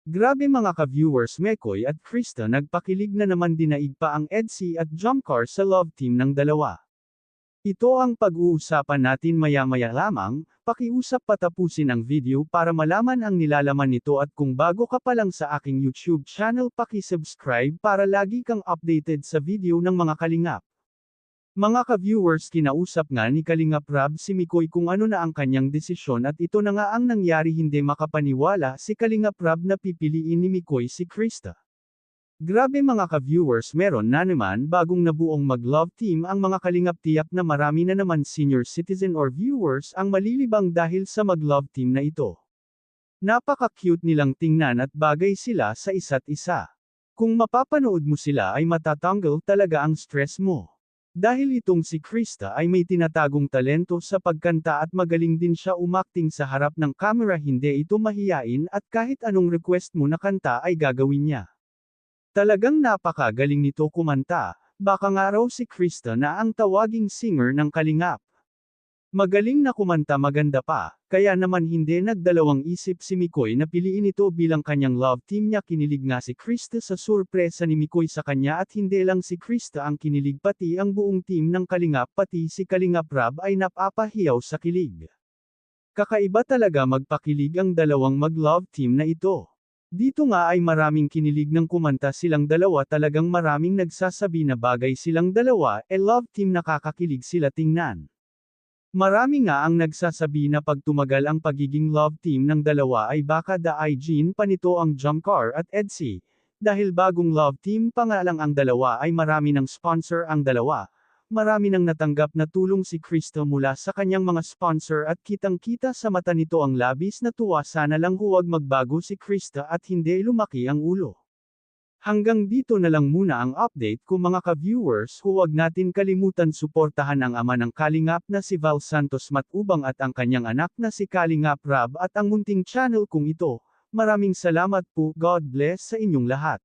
Grabe mga ka-viewers, Mekoy at Krista, nagpakilig na naman dinaig pa ang EDC at Jomcar sa love team ng dalawa. Ito ang pag-uusapan natin maya-maya lamang. Pakiusap patapusin ang video para malaman ang nilalaman nito, at kung bago ka pa lang sa aking YouTube channel, paki-subscribe para lagi kang updated sa video ng mga kalingap. Mga ka-viewers, kinausap nga ni Kalingap Rab si Mekoy kung ano na ang kanyang desisyon, at ito na nga ang nangyari. Hindi makapaniwala si Kalingap Rab na pipiliin ni Mekoy si Krista. Grabe mga ka-viewers, meron na naman bagong nabuong mag-love team ang mga kalingap. Tiyak na marami na naman senior citizen or viewers ang malilibang dahil sa mag-love team na ito. Napaka-cute nilang tingnan at bagay sila sa isa't isa. Kung mapapanood mo sila ay matatanggal talaga ang stress mo. Dahil itong si Krista ay may tinatagong talento sa pagkanta at magaling din siya umakting sa harap ng camera. Hindi ito mahiyain at kahit anong request mo na kanta ay gagawin niya. Talagang napakagaling nito kumanta. Baka nga raw si Krista na ang tawaging singer ng kalingap. Magaling na kumanta, maganda pa, kaya naman hindi nagdalawang isip si Mekoy na piliin ito bilang kanyang love team niya. Kinilig nga si Krista sa sorpresa ni Mekoy sa kanya, at hindi lang si Krista ang kinilig, pati ang buong team ng kalingap, pati si Kalingap Rab ay napapahiyaw sa kilig. Kakaiba talaga magpakilig ang dalawang mag-love team na ito. Dito nga ay maraming kinilig ng kumanta silang dalawa, talagang maraming nagsasabi na bagay silang dalawa, love team, nakakakilig sila tingnan. Marami nga ang nagsasabi na pag tumagal ang pagiging love team ng dalawa ay baka daigin pa nito ang Jomcar at EDC. Dahil bagong love team pa nga lang ang dalawa ay marami ng sponsor ang dalawa. Marami nang natanggap na tulong si Krista mula sa kanyang mga sponsor, at kitang-kita sa mata nito ang labis na tuwa. Sana lang huwag magbago si Krista at hindi lumaki ang ulo. Hanggang dito na lang muna ang update ko mga ka-viewers. Huwag natin kalimutan suportahan ang ama ng kalingap na si Val Santos Matubang at ang kanyang anak na si Kalingap Rab at ang munting channel kong ito. Maraming salamat po. God bless sa inyong lahat.